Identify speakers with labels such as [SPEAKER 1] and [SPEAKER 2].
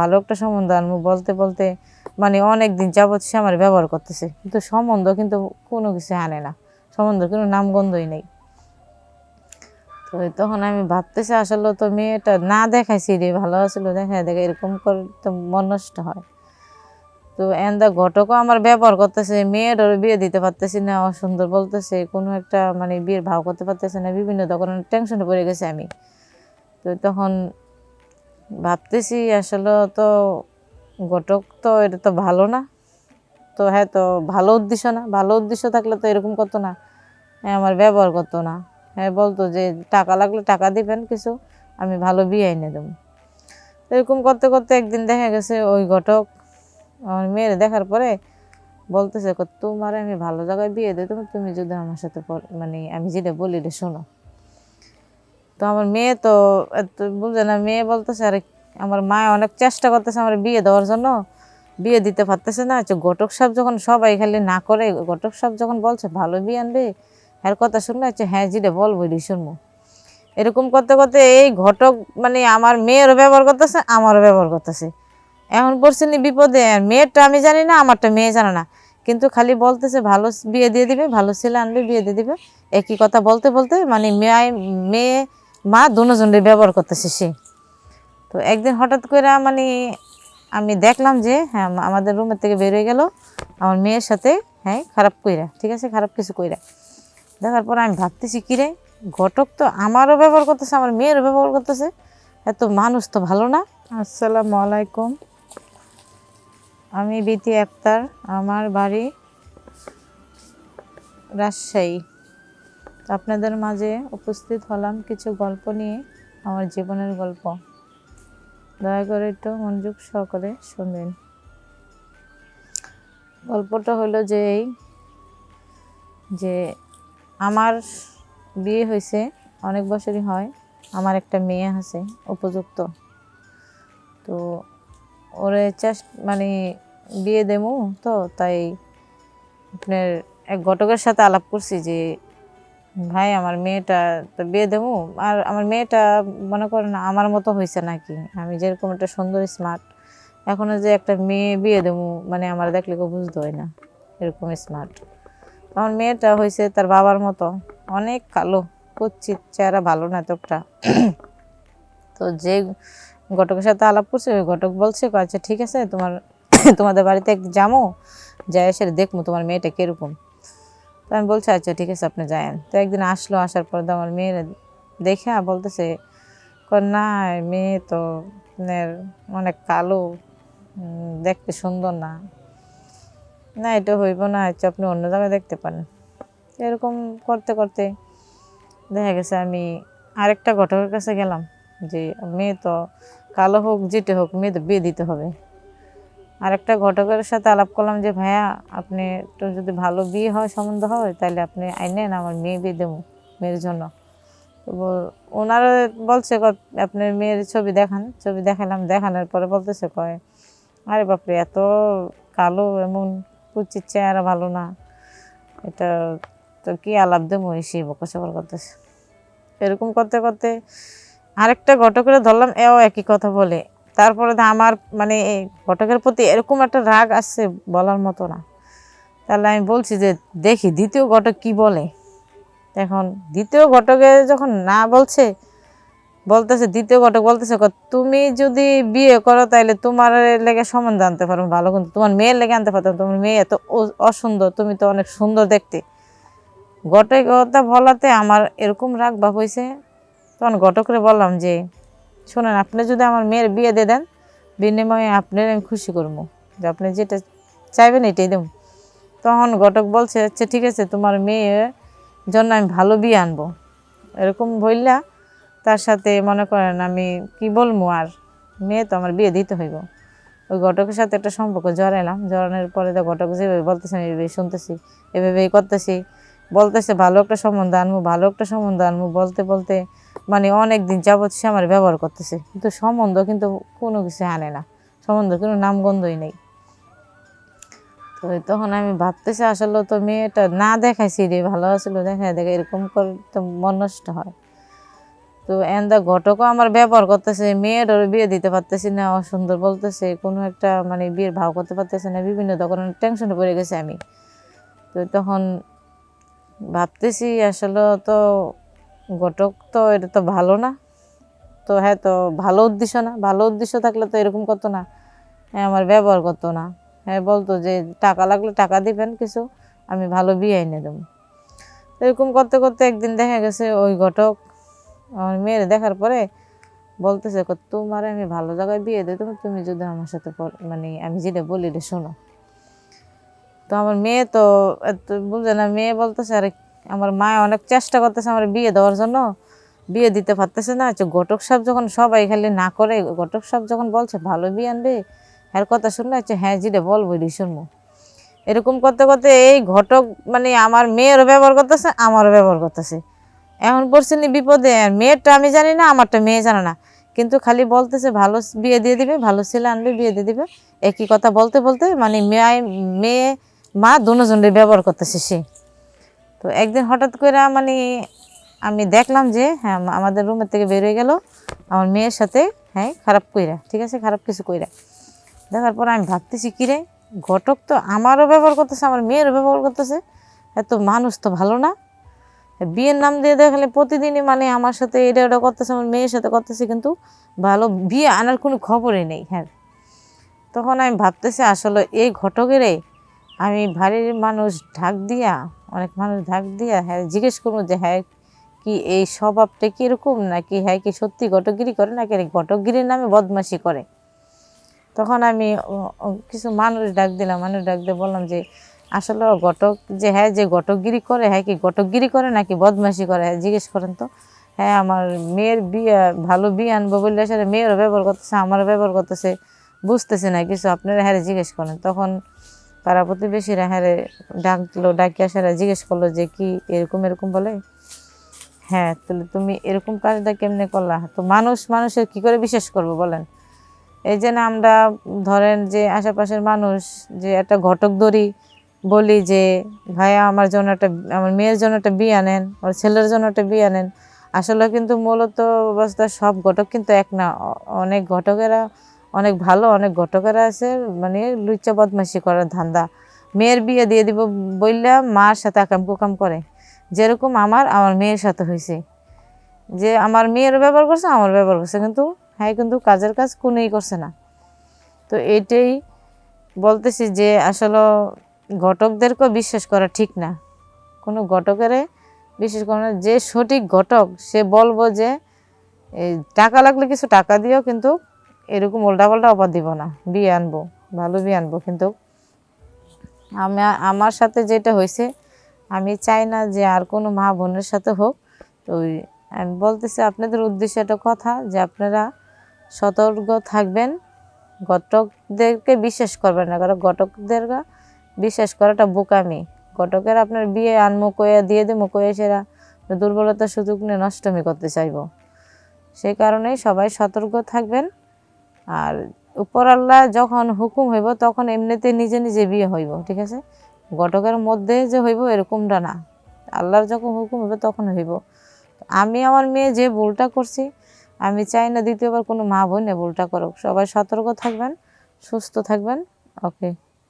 [SPEAKER 1] ভালো একটা সম্বন্ধ আনবো বলতে বলতে মানে অনেক দিন যাবৎ সে আমার ব্যবহার করতেছে, কিন্তু সম্বন্ধ কিন্তু কোনো কিছু আনে না, সম্বন্ধের কোনো নামগন্ধই নেই। তো তখন আমি ভাবতেছি আসলে তো মেয়েটা না দেখাইছি রে, ভালো আসলে দেখায় দেখে এরকম করে তো মন নষ্ট হয়। তো এন্দা ঘটকও আমার ব্যবহার করতেছে, মেয়েরও বিয়ে দিতে পারতেছি না, অসুন্দর বলতেছে, কোনো একটা মানে বিয়ের ভাও করতে পারতেছে না, বিভিন্ন ধরনের টেনশনে পড়ে গেছে আমি। তো তখন ভাবতেছি আসলে তো ঘটক তো এটা তো ভালো না, তো হ্যাঁ তো ভালো উদ্দেশ্য না, ভালো উদ্দেশ্য থাকলে তো এরকম করতো না, হ্যাঁ আমার ব্যবহার করতো না, হ্যাঁ বলতো যে টাকা লাগলে টাকা দিবেন কিছু, আমি ভালো বিয়ে এনে দেবো। এরকম করতে করতে একদিন দেখা গেছে ওই ঘটক আমার মেয়ের দেখার পরে বলতেছে তোমার আমি ভালো জায়গায় বিয়ে দিই, তুমি যদি আমার সাথে মানে আমি যেটা বলি রে শোনো। তো আমার মেয়ে তো এত বুঝে না, মেয়ে বলতেছে আরে আমার মা অনেক চেষ্টা করতেছে আমার বিয়ে দেওয়ার জন্য, বিয়ে দিতে পারতেছে না। ঘটক সাহেব যখন সবাই খালি না করে, ঘটক সাহেব যখন বলছে ভালো বিয়ে আনবে, এর কথা শুনলে হ্যাঁ যেটা বলবো এটি শুনবো। এরকম করতে করতে এই ঘটক মানে আমার মেয়েরও ব্যবহার করতেছে, আমারও ব্যবহার করতেছে। এখন পড়ছে নি বিপদে, আর মেয়েরটা আমি জানি না, আমারটা মেয়ে জানে না, কিন্তু খালি বলতেছে ভালো বিয়ে দিয়ে দিবে, ভালো ছেলে আনবে বিয়ে দিয়ে দিবে, একই কথা বলতে বলতে মানে মেয়ে মা দুজনের ব্যবহার করতেছে সে। তো একদিন হঠাৎ করে মানে আমি দেখলাম যে হ্যাঁ আমাদের রুমের থেকে বেরোয় গেল আমার মেয়ের সাথে, হ্যাঁ খারাপ কইরা, ঠিক আছে খারাপ কিছু কইরা। দেখার পর আমি ভাবতেছি কিরে, ঘটক তো আমারও ব্যবহার করতেছে, আমার মেয়েরও ব্যবহার করতেছে, এত মানুষ তো ভালো না। আসসালামু আলাইকুম, আমি বিতি আক্তার, আমার বাড়ি রাজশাহী। আপনাদের মাঝে উপস্থিত হলাম কিছু গল্প নিয়ে, আমার জীবনের গল্প। দয়া করে একটু মনোযোগ সহকারে শুনবেন। গল্পটা হলো যে এই যে আমার বিয়ে হয়েছে অনেক বছরই হয়, আমার একটা মেয়ে আছে উপযুক্ত, তো ওরে মানে বিয়ে দেবো, তো তাই আপনার এক ঘটকের সাথে আলাপ করছি যে ভাই আমার মেয়েটা তো বিয়ে দেবো, আর আমার মেয়েটা মনে করেন আমার মতো হয়েছে নাকি, আমি যেরকম একটা সুন্দর স্মার্ট, এখনো যে একটা মেয়ে বিয়ে দেবো মানে আমার দেখলে কেউ বুঝতে হয় না এরকম স্মার্ট। আমার মেয়েটা হয়েছে তার বাবার মতো, অনেক কালো কুচ্ছিত চেহারা, ভালো না এতটা। তো যে ঘটকের সাথে আলাপ করছে ওই ঘটক বলছে আচ্ছা ঠিক আছে তোমাদের বাড়িতে একদিন যাবো, যাই এসে দেখবো তোমার মেয়েটা কিরকম। তো আমি বলছি আচ্ছা ঠিক আছে আপনি যায়েন। তো একদিন আসলো, আসার পর আমার মেয়ের দেখে বলতেছে না মেয়ে তো আপনার অনেক কালো, দেখতে সুন্দর না, না এটা হইব না, আচ্ছা আপনি অন্য জায়গায় দেখতে পারেন। এরকম করতে করতে দেখা গেছে আমি আরেকটা ঘটকের কাছে গেলাম যে মেয়ে তো কালো হোক যেটা হোক মেয়ে তো বিয়ে দিতে হবে। আরেকটা ঘটকের সাথে আলাপ করলাম যে ভাইয়া আপনি একটু যদি ভালো বিয়ে হয় সম্বন্ধ হয় তাহলে আপনি আইনেন, আমার মেয়ে বিয়ে দেবো মেয়ের জন্য। তো ওনারা বলছে আপনার মেয়ের ছবি দেখান, ছবি দেখালাম, দেখানোর পরে বলতেছে আরে বাপরে এত কালো, এমন কুচির চেহারা, ভালো না, এটা তো কি আলাপ দেবো, এসে বকাশকর করতেছে। এরকম করতে করতে আরেকটা ঘটকের ধরলাম, এও একই কথা বলে। তারপরে আমার মানে এই ঘটকের প্রতি এরকম একটা রাগ আসছে বলার মতো না। তাহলে আমি বলছি যে দেখি দ্বিতীয় ঘটক কি বলে। এখন দ্বিতীয় ঘটকে যখন না বলতেছে দ্বিতীয় ঘটক বলতেছে তুমি যদি বিয়ে করো তাহলে তোমার লেগে সম্বন্ধ আনতে পারো ভালো, কিন্তু তোমার মেয়ের লেগে আনতে পারতো, তোমার মেয়ে এত অসুন্দর, তুমি তো অনেক সুন্দর দেখতে। ঘটক কথা বলাতে আমার এরকম রাগ ভাব হয়েছে। তখন ঘটকরে বললাম যে শোনেন, আপনি যদি আমার মেয়ের বিয়ে দিয়ে দেন, বিনিময়ে আপনার আমি খুশি করবো, যে আপনি যেটা চাইবেন এটাই দেব। তখন ঘটক বলছে আচ্ছা ঠিক আছে তোমার মেয়ের জন্য আমি ভালো বিয়ে আনবো, এরকম বললা তার সাথে মনে করেন আমি কি বলবো, আর মেয়ে তো আমার বিয়ে দিতে হইব। ওই ঘটকের সাথে একটা সম্পর্ক জড়াইলাম, জড়ানোর পরে তো ঘটক যেভাবে বলতেছে আমি এভাবে শুনতেছি, এভাবেই করতেছি, বলতেছে ভালো একটা সম্বন্ধ আনবো, ভালো একটা সম্বন্ধ আনবো বলতে বলতে মানে অনেক দিন যাবৎ সে আমার ব্যবহার করতেছে, কিন্তু সম্বন্ধ কিন্তু কোনো কিছু আনে না, সম্বন্ধ কোনো নামগন্ধই নেই। তো তখন আমি ভাবতেছি আসলে তো মেয়েটা না দেখাইছি রে, ভালো আসলে দেখায় দেখে এরকম করে তো মন নষ্ট হয়। তো এন্দা ঘটকও আমার ব্যবহার করতেছে, মেয়েরও বিয়ে দিতে পারতেছি না, অসুন্দর বলতেছে, কোনো একটা মানে বিয়ের ভাও করতে পারতেছে না, বিভিন্ন ধরনের টেনশনে পড়ে গেছে আমি। তো তখন ভাবতেছি আসলে তো ঘটক তো এটা তো ভালো না, তো হ্যাঁ তো ভালো উদ্দেশ্য না, ভালো উদ্দেশ্য থাকলে তো এরকম করতো না, হ্যাঁ আমার ব্যবহার করতো না, হ্যাঁ বলতো যে টাকা লাগলে টাকা দিবেন কিছু, আমি ভালো বিয়ে এনে দেবো। এরকম করতে করতে একদিন দেখা গেছে ওই ঘটক আমার মেয়ের দেখার পরে বলতেছে, তোমার আমি ভালো জায়গায় বিয়ে দিই, তুমি যদি আমার সাথে মানে আমি যেটা বলি রে শোনো। তো আমার মেয়ে তো এত বুঝে না, মেয়ে বলতেছে আরে আমার মা অনেক চেষ্টা করতেছে আমার বিয়ে দেওয়ার জন্য, বিয়ে দিতে পারতেছে না। ঘটক সাহেব যখন সবাই খালি না করে, ঘটক সাহেব যখন বলছে ভালো বিয়ে আনবে, এর কথা শুনলে হ্যাঁ যেটা বলবো এটি শুনবো। এরকম করতে করতে এই ঘটক মানে আমার মেয়েরও ব্যবহার করতেছে, আমারও ব্যবহার করতেছে। এখন পড়ছিনি বিপদে, আর মেয়েরটা আমি জানি না, আমারটা মেয়ে জানে না, কিন্তু খালি বলতেছে ভালো বিয়ে দিয়ে দিবে, ভালো ছেলে আনবে বিয়ে দিয়ে দিবে, একই কথা বলতে বলতে মানে মেয়ে মা দুজনের ব্যবহার করতেছে সে। তো একদিন হঠাৎ করে মানে আমি দেখলাম যে হ্যাঁ আমাদের রুমের থেকে বের হয়ে গেল আমার মেয়ের সাথে, হ্যাঁ খারাপ কইরা, ঠিক আছে খারাপ কিছু কইরা। দেখার পর আমি ভাবতেছি কিরে, ঘটক তো আমারও ব্যবহার করতেছে, আমার মেয়েরও ব্যবহার করতেছে, এত মানুষ তো ভালো না। বিয়ের নাম দিয়ে দেখলে প্রতিদিনই মানে আমার সাথে এটা ওটা করতেছে, আমার মেয়ের সাথে করতেছে, কিন্তু ভালো বিয়ে আনার কোনো খবরই নেই। হ্যাঁ তখন আমি ভাবতেছি আসলে এই ঘটকেরে আমি বাড়ির মানুষ ঢাক দিয়া, অনেক মানুষ ঢাক দিয়া হ্যাঁ জিজ্ঞেস করবো যে হ্যাঁ কি এই স্বভাবটা কীরকম, নাকি হ্যাঁ কি সত্যি ঘটকগিরি করে, নাকি ঘটকগিরির নামে বদমাশি করে। তখন আমি কিছু মানুষ ডাক দিলাম, মানুষ ডাক দিয়ে বললাম যে আসলে ঘটক যে হ্যাঁ যে ঘটকগিরি করে, হ্যাঁ কি ঘটকগিরি করে নাকি বদমাশি করে, হ্যাঁ জিজ্ঞেস করেন তো। হ্যাঁ আমার মেয়ের বিয়ে ভালো বিয়ে আনবো বললে আসলে মেয়েরও ব্যবহার করতেছে, আমারও ব্যবহার করতেছে, বুঝতেছে না কিছু, আপনারা হ্যাঁ জিজ্ঞেস করেন। তখন পাড়া প্রতিবেশীরা হ্যাঁ ডাকলো, ডাকি আসারা জিজ্ঞেস করলো যে কি এরকম এরকম বলে। হ্যাঁ তাহলে তুমি এরকম কাজটা কেমনে করলা, তো মানুষের কি করে বিশ্বাস করবো বলেন। এই যে না আমরা ধরেন যে আশেপাশের মানুষ যে একটা ঘটক ধরি, বলি যে ভাইয়া আমার জন্য একটা, আমার মেয়ের জন্য একটা বিয়ে আনেন, ওর ছেলের জন্য একটা বিয়ে আনেন। আসলে কিন্তু মূলত অবস্থা সব ঘটক কিন্তু এক না, অনেক ঘটকেরা অনেক ভালো, অনেক ঘটকেরা আছে মানে লুচ্চা বদমাশি করার ধান্দা, মেয়ের বিয়ে দিয়ে দিব বললা মার সাথে আকাম কুকাম করে। যেরকম আমার মেয়ের সাথে হয়েছে, যে আমার মেয়ের ব্যবহার করছে, আমার ব্যবহার করছে, কিন্তু হ্যাঁ কিন্তু কাজের কাজ কোনোই করছে না। তো এটাই বলতেছি যে আসলে ঘটকদেরকেও বিশ্বাস করা ঠিক না, কোনো ঘটকেরে বিশ্বাস করা না। যে সঠিক ঘটক সে বলবো যে এই টাকা লাগলে কিছু টাকা দিও, কিন্তু এরকম উল্টাপাল্টা অফার দিব না, বিয়ে আনবো ভালো বিয়ে আনবো। কিন্তু আমার সাথে যেটা হয়েছে আমি চাই না যে আর কোনো মা বোনের সাথে হোক। তো আমি বলতেছি আপনাদের উদ্দেশ্যে একটা কথা, যে আপনারা সতর্ক থাকবেন, ঘটকদেরকে বিশ্বাস করবেন না, কারণ ঘটকদেরকে বিশ্বাস করাটা বোকামি। ঘটকের আপনার বিয়ে আনমো কয়ে দিয়ে দেবো কয়ে সেরা দুর্বলতার সুযোগ নিয়ে নষ্টমী করতে চাইব। সেই কারণেই সবাই সতর্ক থাকবেন। আর উপর আল্লাহ যখন হুকুম হইব তখন এমনিতে নিজে নিজে বিয়ে হইব, ঠিক আছে, ঘটকের মধ্যে যে হইব এরকমটা না, আল্লাহর যখন হুকুম হইব তখন হইব। আমি আমার মেয়ে যে ভুলটা করছি আমি চাই না দ্বিতীয়বার কোনো মা বোন ভুলটা করুক। সবাই সতর্ক থাকবেন, সুস্থ থাকবেন। ওকে।